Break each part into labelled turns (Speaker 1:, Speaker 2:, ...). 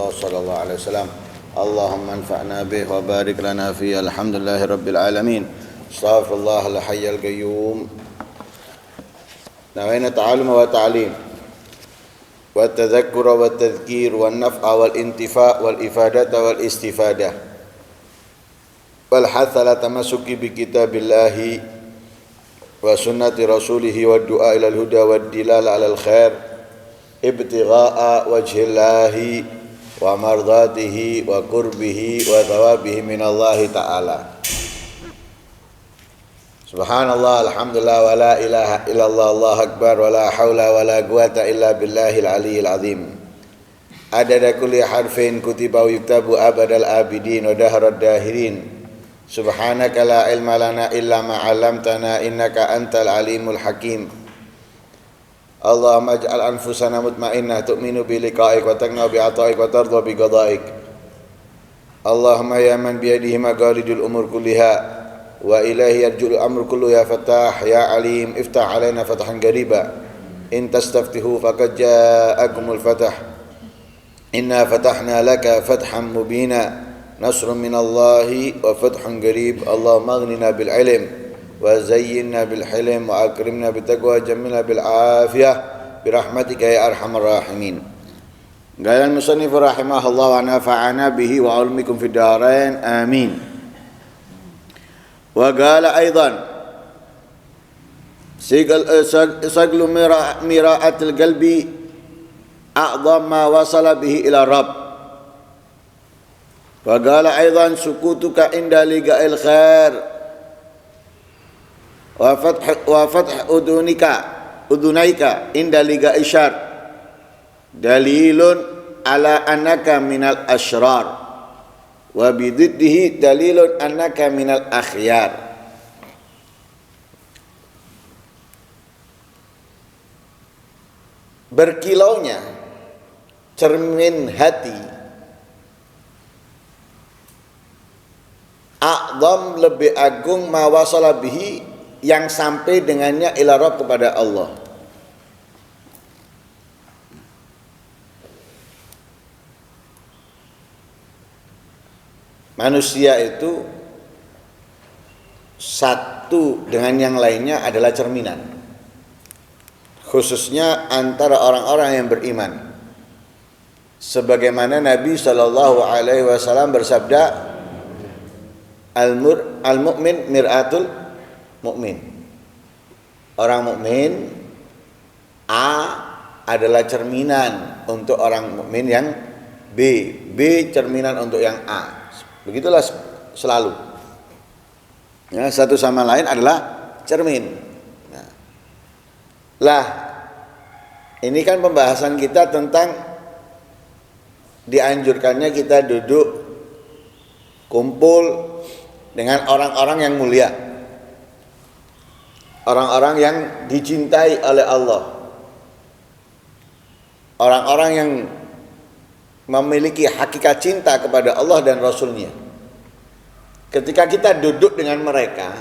Speaker 1: Rasulullah sallallahu alaihi wasallam. Allahumma anfa'na bihi wa barik lana fihi. Alhamdulillahi rabbil alamin. Astaghfirullahal hayyal qayyum. Nawaina ta'allum wa ta'lim wa tadhakkur wa tadhkir wa naf'a wal intifa' wal ifadata wal istifadah wal hatha ala tamassuki bi kitabillahi wa sunnati rasulihi wa du'a ila al-huda wa dilala ala al-khair ibtigha'a wajhillahi wa mardatihi wa qurbihi wa thawabihi minallahi ta'ala. Subhanallah, alhamdulillah, wa la ilaha illallah, Allahu akbar, wa la hawla wa la quwata illa billahil aliyyil azim. Adada kulli harfin kutiba wa yuktabu abadal abidin wa dahrad dahirin. Subhanaka la ilma lana illa ma 'allamtana innaka antal alimul hakim. Allahumma ij'al anfusana mutmainnah tu'minu bi liqa'ik wa taqna bi 'ata'ik wa tardha bi qada'ik. Allahumma ya man bi yadihi maqalidul umur kulliha wa ilahi yarjul amru kullu ya Fattah ya Alim iftah alaina fathan qariba in tastaftihu faqad ja'akumul fath inna fatahna laka fathan mubina nasrun minallahi wa fathun qarib. Allahumma aghnina bil ilm wa zayyinna bil hilm wa akrimna bit taqwa jammilna bil afiyah bi rahmatika ya arhamar rahimin. Qala al-musannif rahimahullah wa nafa'ana bihi wa ulmikum fid darain amin. Wa qala aidan saglu mira'atil qalbi a'dham ma wasala bihi ila rabb. Wa qala aidan sukutuka inda liga'il khair wa fath udunaika inda liga'il syarr dalilun ala annaka minal asyrar wa bididdihi dalilun annaka minal akhyar. Berkilaunya cermin hati a'dham lebih agung ma wasala bihi yang sampai dengannya ila rabb kepada Allah. Manusia itu satu dengan yang lainnya adalah cerminan, khususnya antara orang-orang yang beriman. Sebagaimana Nabi Shallallahu Alaihi Wasallam bersabda, al-mu'min mir'atul mu'min. Orang mukmin A adalah cerminan untuk orang mukmin yang B, B cerminan untuk yang A. Begitulah selalu. Ya, satu sama lain adalah cermin. Nah, lah, ini kan pembahasan kita tentang dianjurkannya kita duduk kumpul dengan orang-orang yang mulia, orang-orang yang dicintai oleh Allah, orang-orang yang memiliki hakikat cinta kepada Allah dan Rasulnya. Ketika kita duduk dengan mereka,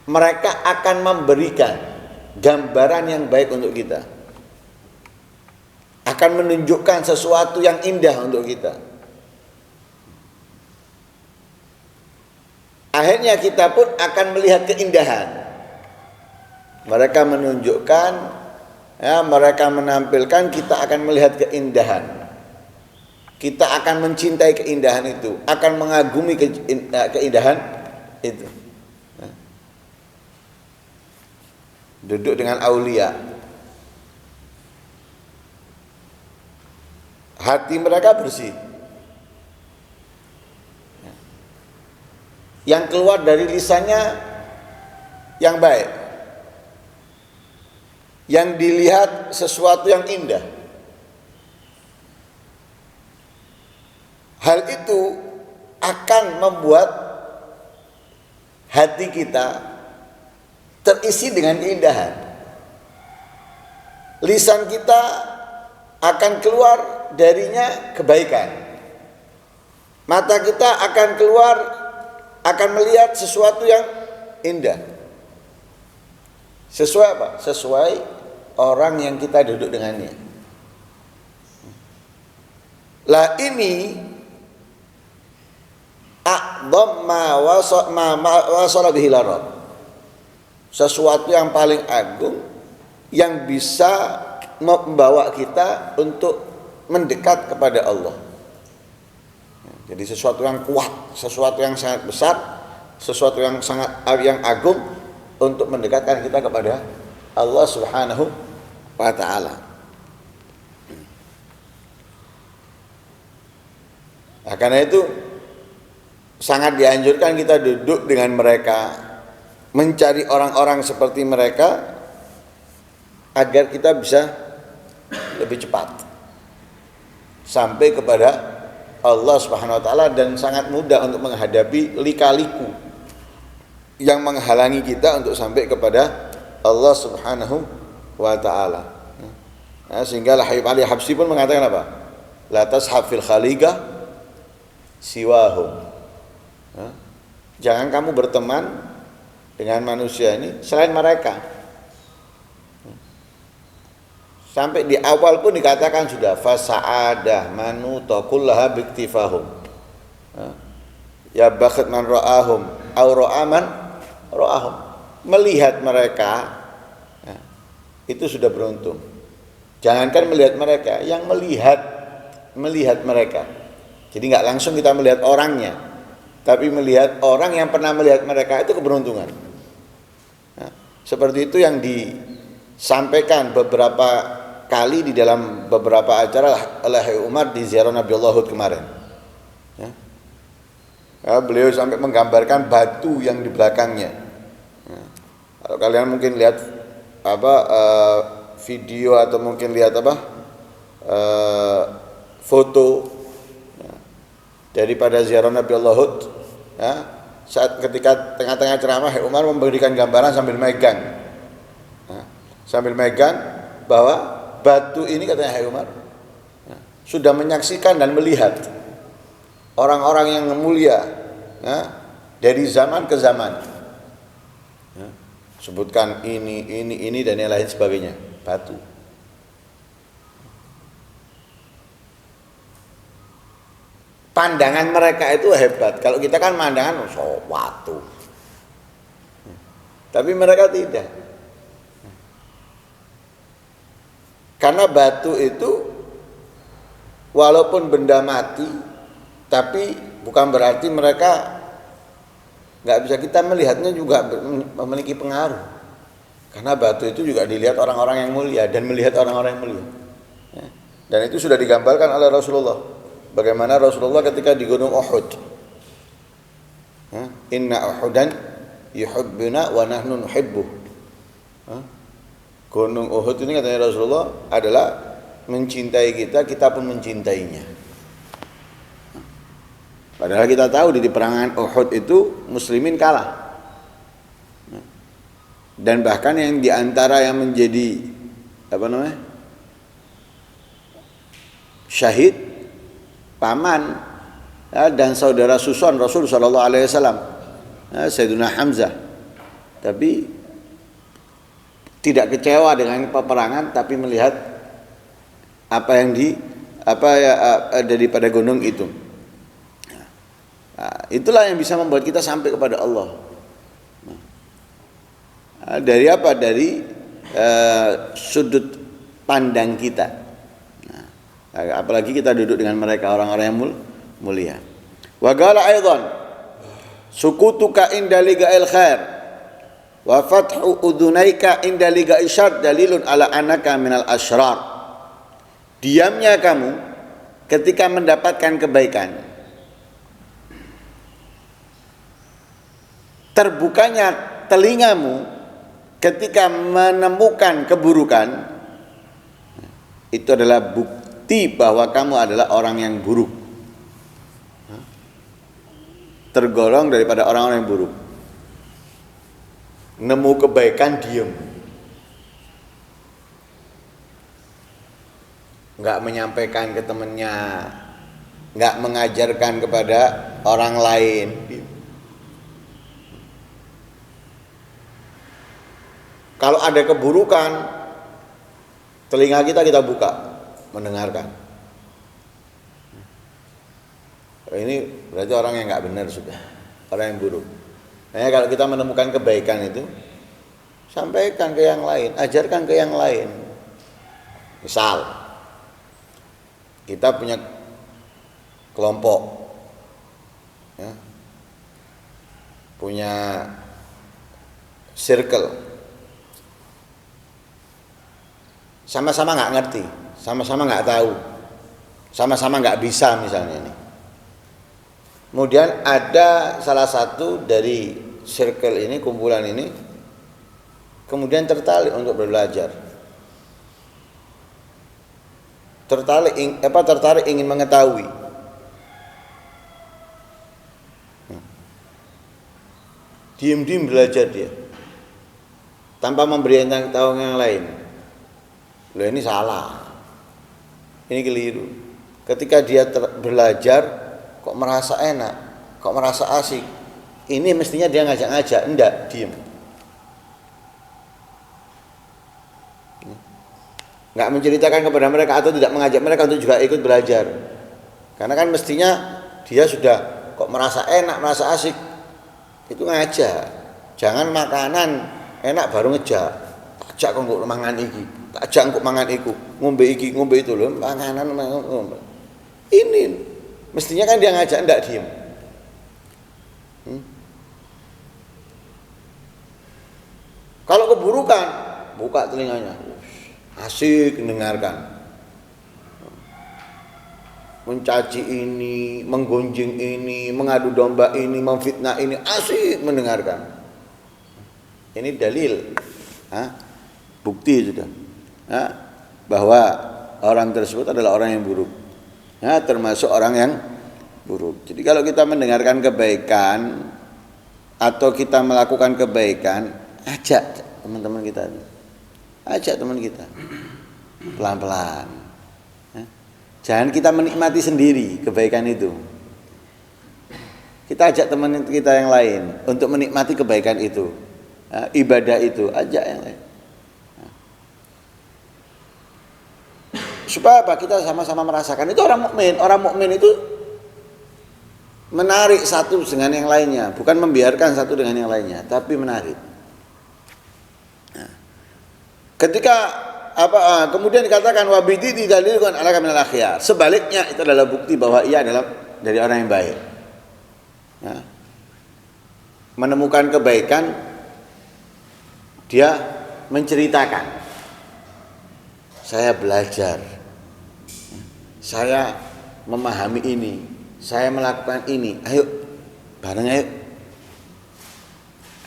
Speaker 1: mereka akan memberikan gambaran yang baik untuk kita, akan menunjukkan sesuatu yang indah untuk kita. Akhirnya kita pun akan melihat keindahan. Mereka menunjukkan, ya, mereka menampilkan, kita akan melihat keindahan. Kita akan mencintai keindahan itu, akan mengagumi keindahan itu. Nah. Duduk dengan aulia, hati mereka bersih. Yang keluar dari lisannya yang baik, yang dilihat sesuatu yang indah. Hal itu akan membuat hati kita terisi dengan keindahan. Lisan kita akan keluar darinya kebaikan. Mata kita akan melihat sesuatu yang indah. Sesuai apa? Sesuai orang yang kita duduk dengannya. Lah ini a'dham ma wasala bihi larab. Sesuatu yang paling agung yang bisa membawa kita untuk mendekat kepada Allah. Jadi sesuatu yang kuat, sesuatu yang sangat besar, sesuatu yang sangat agung untuk mendekatkan kita kepada Allah Subhanahu wa taala. Nah, karena itu sangat dianjurkan kita duduk dengan mereka, mencari orang-orang seperti mereka agar kita bisa lebih cepat sampai kepada Allah Subhanahu wa taala dan sangat mudah untuk menghadapi lika-liku yang menghalangi kita untuk sampai kepada Allah Subhanahu wa taala. Nah, sehingga Habib Ali Habsyi pun mengatakan apa? La tashab fil khaliqah siwahum. Jangan kamu berteman dengan manusia ini selain mereka. Sampai di awal pun dikatakan sudah fasa'adah manuta kullaha biktifahum. Ya bakhat man ra'ahum aw ra'aman ra'ahum. Melihat mereka itu sudah beruntung. Jangankan melihat mereka, yang melihat mereka. Jadi nggak langsung kita melihat orangnya, tapi melihat orang yang pernah melihat mereka itu keberuntungan. Nah, seperti itu yang disampaikan beberapa kali di dalam beberapa acara oleh Umar di ziarah Nabiullah Hud kemarin. Beliau sampai menggambarkan batu yang di belakangnya. Kalau kalian mungkin lihat video atau mungkin lihat foto daripada ziarah Nabiullah Hud, saat ketika tengah-tengah ceramah Umar memberikan gambaran sambil megang bahwa batu ini, katanya Hai Umar, sudah menyaksikan dan melihat orang-orang yang mulia dari zaman ke zaman. Sebutkan ini dan yang lain sebagainya. Batu. Pandangan mereka itu hebat. Kalau kita kan pandangan batu. Tapi mereka tidak. Karena batu itu walaupun benda mati, tapi bukan berarti mereka nggak bisa kita melihatnya juga memiliki pengaruh. Karena batu itu juga dilihat orang-orang yang mulia dan melihat orang-orang yang mulia. Dan itu sudah digambarkan oleh Rasulullah. Bagaimana Rasulullah ketika di Gunung Uhud. Inna Uhudan yuhibbuna wa nahnu nuhibbuh. Gunung Uhud ini katanya Rasulullah adalah mencintai kita, kita pun mencintainya. Padahal kita tahu di peperangan Uhud itu muslimin kalah. Dan bahkan yang diantara yang menjadi syahid, paman dan saudara susun Rasul sallallahu alaihi wasallam, Sayyidina Hamzah. Tapi tidak kecewa dengan peperangan, tapi melihat apa yang daripada gunung itu. Nah, itulah yang bisa membuat kita sampai kepada Allah. Dari apa? Dari sudut pandang kita. Nah, apalagi kita duduk dengan mereka orang-orang yang mulia. Wa qala aidan sukutuka inda liga'il khair wa fathu udunaika inda liga'i syarr dalilun ala annaka minal asyrar. Diamnya kamu ketika mendapatkan kebaikan, terbukanya telingamu ketika menemukan keburukan, itu adalah bukti bahwa kamu adalah orang yang buruk, tergolong daripada orang-orang yang buruk. Nemu kebaikan diem, nggak menyampaikan ke temennya, nggak mengajarkan kepada orang lain. Kalau ada keburukan, telinga kita buka mendengarkan. Ini berarti orang yang nggak benar sudah, orang yang buruk. Nah, kalau kita menemukan kebaikan itu, sampaikan ke yang lain, ajarkan ke yang lain. Misal, kita punya kelompok, ya, punya circle, sama-sama nggak ngerti, sama-sama nggak tahu, sama-sama nggak bisa misalnya nih. Kemudian ada salah satu dari circle ini, kumpulan ini, kemudian tertarik untuk belajar, tertarik ingin mengetahui. Diam-diam belajar dia, tanpa memberi tahu yang lain. Loh, ini salah, ini keliru. Ketika dia belajar kok merasa enak, kok merasa asik, ini mestinya dia ngajak-ngajak, enggak, diem. Enggak menceritakan kepada mereka atau tidak mengajak mereka untuk juga ikut belajar. Karena kan mestinya dia sudah kok merasa enak, merasa asik, itu ngajak. Jangan makanan enak baru ngejak. Ajak kok mangan iki, ajak kok mangan iku, ngombe iki, ngombe itu loh, panganan ngombe. Ini mestinya kan dia ngajak, enggak diem. Kalau keburukan, buka telinganya, asik mendengarkan. Mencaci ini, menggonjing ini, mengadu domba ini, memfitnah ini, asik mendengarkan. Ini dalil, bukti sudah, bahwa orang tersebut adalah orang yang buruk. Termasuk orang yang buruk. Jadi kalau kita mendengarkan kebaikan atau kita melakukan kebaikan, ajak teman-teman kita, ajak teman kita pelan-pelan. Jangan kita menikmati sendiri kebaikan itu. Kita ajak teman kita yang lain untuk menikmati kebaikan itu, ibadah itu, ajak yang lain. Supaya apa? Kita sama-sama merasakan. Itu orang mukmin. Orang mukmin itu menarik satu dengan yang lainnya, bukan membiarkan satu dengan yang lainnya, tapi menarik. Nah, ketika kemudian dikatakan wabidi didalilkan ala minal akhyar. Sebaliknya itu adalah bukti bahwa ia adalah dari orang yang baik. Nah, menemukan kebaikan, dia menceritakan, saya belajar, saya memahami ini, saya melakukan ini, ayo bareng,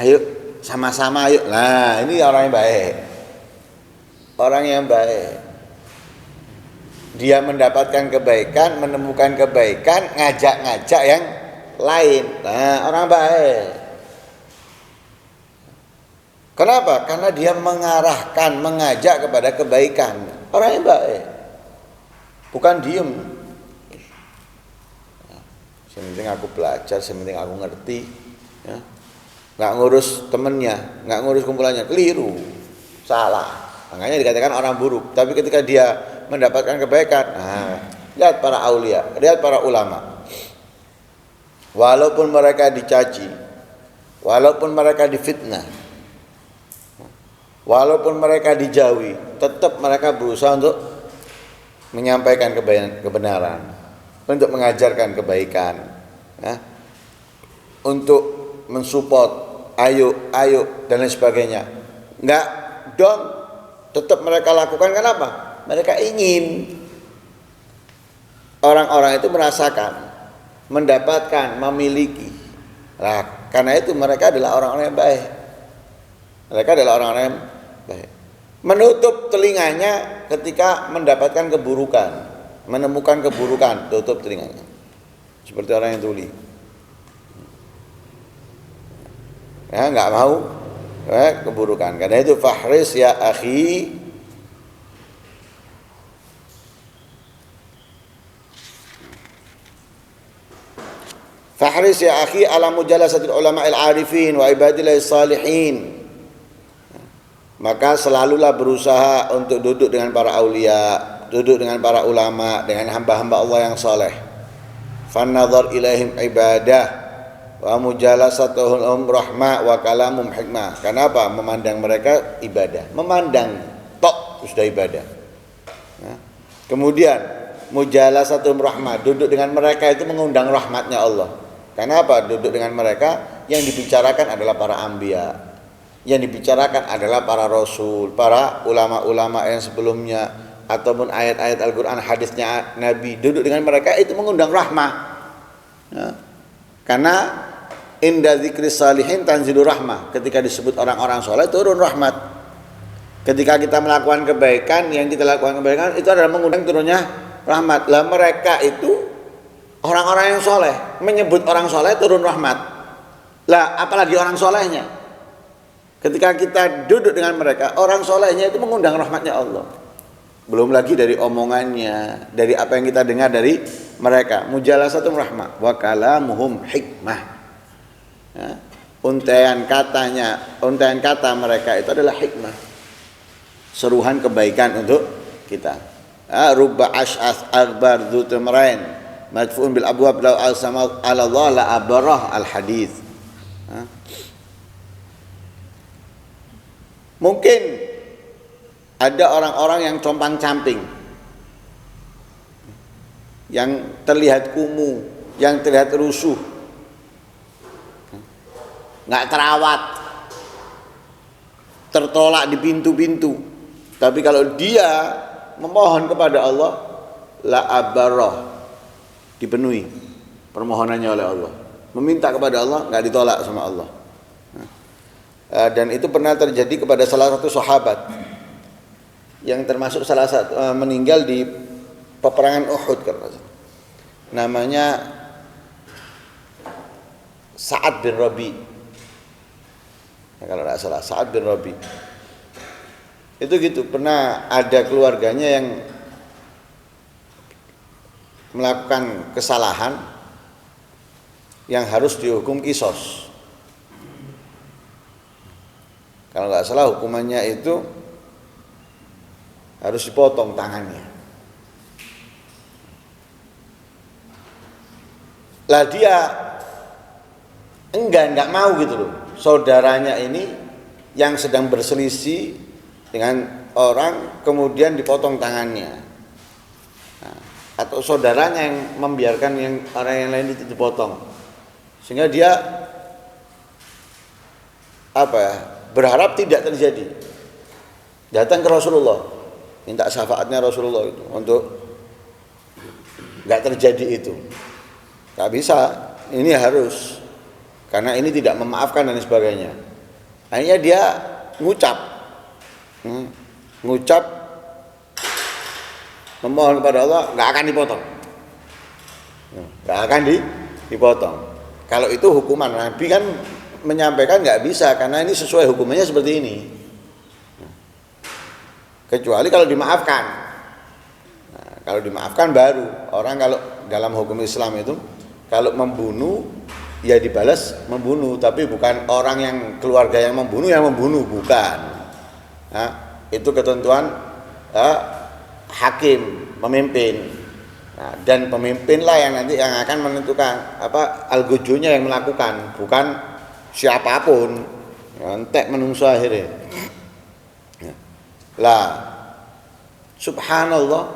Speaker 1: ayo sama-sama, ayo. Nah, ini orang yang baik, orang yang baik. Dia mendapatkan kebaikan, menemukan kebaikan, ngajak-ngajak yang lain. Nah, orang baik. Kenapa? Karena dia mengarahkan, mengajak kepada kebaikan. Orang yang baik, bukan diem. Sementing aku belajar, sementing aku ngerti, ya. Nggak ngurus temennya, nggak ngurus kumpulannya, keliru, salah. Makanya dikatakan orang buruk. Tapi ketika dia mendapatkan kebaikan, lihat para aulia, lihat para ulama. Walaupun mereka dicaci, walaupun mereka difitnah, walaupun mereka dijauhi, tetap mereka berusaha untuk menyampaikan kebenaran, untuk mengajarkan kebaikan, ya, untuk mensupport, ayo dan lain sebagainya. Enggak dong, tetap mereka lakukan. Kenapa? Mereka ingin orang-orang itu merasakan, mendapatkan, memiliki. Nah, karena itu mereka adalah orang-orang yang baik. Mereka adalah orang-orang yang baik. Menutup telinganya ketika mendapatkan keburukan, menemukan keburukan, tutup telinganya. Seperti orang yang tuli. Ya, enggak mau keburukan. Karena itu fahris ya akhi, fahris ya akhi ala mujalasatil ulama'il arifin wa ibadillah salihin. Maka selalulah berusaha untuk duduk dengan para aulia, duduk dengan para ulama, dengan hamba-hamba Allah yang soleh. Fan-nazar ilaihim ibadah wa mujalasatuhum rahmah wa kalamum hikmah. Kenapa? Memandang mereka ibadah. Memandang tok sudah ibadah. Nah, kemudian mujalasatuhum rahmah, duduk dengan mereka itu mengundang rahmatnya Allah. Kenapa? Duduk dengan mereka yang dibicarakan adalah para anbiya, yang dibicarakan adalah para rasul, para ulama-ulama yang sebelumnya, ataupun ayat-ayat Al-Quran, hadisnya Nabi. Duduk dengan mereka itu mengundang rahmah ya. Karena inda dzikri salihin tanzilur rahmah, ketika disebut orang-orang soleh turun rahmat. Ketika kita melakukan kebaikan, yang kita lakukan kebaikan itu adalah mengundang turunnya rahmat. Lah mereka itu orang-orang yang soleh, menyebut orang soleh turun rahmat. Lah apalagi orang solehnya, ketika kita duduk dengan mereka, orang solehnya itu mengundang rahmatnya Allah. Belum lagi dari omongannya, dari apa yang kita dengar dari mereka. Mujalasatun rahmah wa kalamuhum hikmah ya. Untaian kata mereka itu adalah hikmah, seruhan kebaikan untuk kita. Rubba ash'ath akbar dzutumrain madfu'un bil abwab law al-sama ala Allah la abarah al-hadith. Mungkin ada orang-orang yang compang-camping, yang terlihat kumuh, yang terlihat rusuh, nggak terawat, tertolak di pintu-pintu. Tapi kalau dia memohon kepada Allah, la abarah, dipenuhi permohonannya oleh Allah. Meminta kepada Allah nggak ditolak sama Allah. Dan itu pernah terjadi kepada salah satu sahabat yang termasuk salah satu meninggal di peperangan Uhud, namanya Sa'ad bin Rabi ya, kalau tidak salah Sa'ad bin Rabi itu gitu. Pernah ada keluarganya yang melakukan kesalahan yang harus dihukum qisas. Kalau nggak salah hukumannya itu harus dipotong tangannya. Lah dia enggak mau gitu loh. Saudaranya ini yang sedang berselisih dengan orang kemudian dipotong tangannya. Nah, atau saudaranya yang membiarkan yang orang yang lain itu dipotong. Sehingga dia berharap tidak terjadi. Datang ke Rasulullah, minta syafaatnya Rasulullah itu untuk nggak terjadi itu. Nggak bisa, ini harus, karena ini tidak memaafkan dan sebagainya. Akhirnya dia ngucap memohon kepada Allah, nggak akan dipotong, nggak akan dipotong. Kalau itu hukuman, Nabi kan menyampaikan nggak bisa, karena ini sesuai hukumannya seperti ini. Kecuali kalau dimaafkan. Nah, kalau dimaafkan baru. Orang kalau dalam hukum Islam itu kalau membunuh ya dibalas membunuh, tapi bukan orang yang keluarga yang membunuh bukan. Nah, itu ketentuan hakim, pemimpin. Nah, dan pemimpinlah yang nanti yang akan menentukan al-gujunya yang melakukan, bukan siapapun. Entek menungso akhirnya. Lah, subhanallah,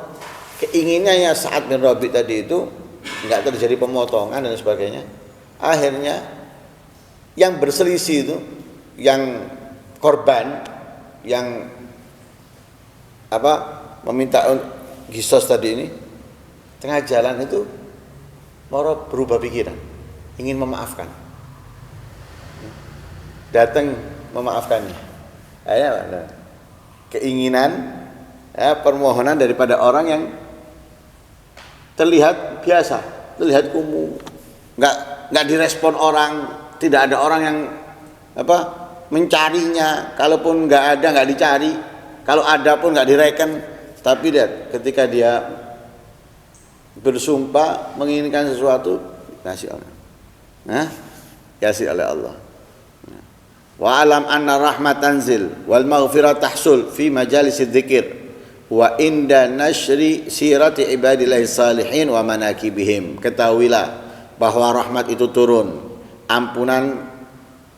Speaker 1: keinginannya Sa'ad bin Rabi tadi itu enggak terjadi pemotongan dan sebagainya. Akhirnya yang berselisih itu, yang korban, yang meminta qisas tadi ini, tengah jalan itu mau berubah pikiran, ingin memaafkan, datang memaafkannya. Akhirnya keinginan permohonan daripada orang yang terlihat biasa, terlihat kumuh, nggak direspon orang, tidak ada orang yang mencarinya, kalaupun nggak ada nggak dicari, kalau ada pun nggak direken. Tapi lihat, ketika dia bersumpah menginginkan sesuatu, kasih oleh Allah. Wa alam anna rahmat tanzil wal maghfirah tahsul fi majalisid dzikir wa inda nashri sirati ibadillahi salihin wa manakibihim. Ketahuilah bahwa rahmat itu turun, ampunan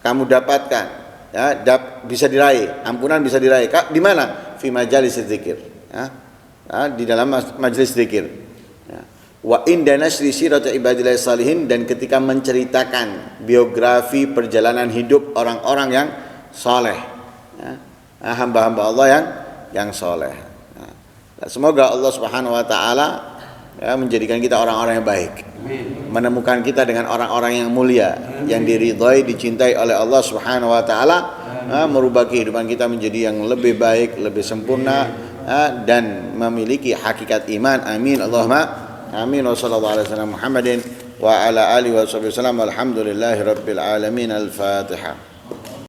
Speaker 1: kamu dapatkan, ya, bisa diraih, ampunan bisa diraih. Di mana? Fi majalis dzikir, ya, di dalam majelis dzikir. Ya. Wa inda nashri sirati ibadillahi salihin, dan ketika menceritakan biografi perjalanan hidup orang-orang yang saleh, ya, hamba-hamba Allah yang saleh. Nah, semoga Allah Subhanahu wa taala, ya, menjadikan kita orang-orang yang baik. Amin. Menemukan kita dengan orang-orang yang mulia. Amin. Yang diridhai, dicintai oleh Allah Subhanahu wa taala, merubah kehidupan kita menjadi yang lebih baik, lebih sempurna, dan memiliki hakikat iman. Amin Allahumma amin. Wa sallallahu alaihi wasallam Muhammadin wa ala alihi wa sahbihi wasallam. Alhamdulillahirabbil alamin. Al-Fatihah.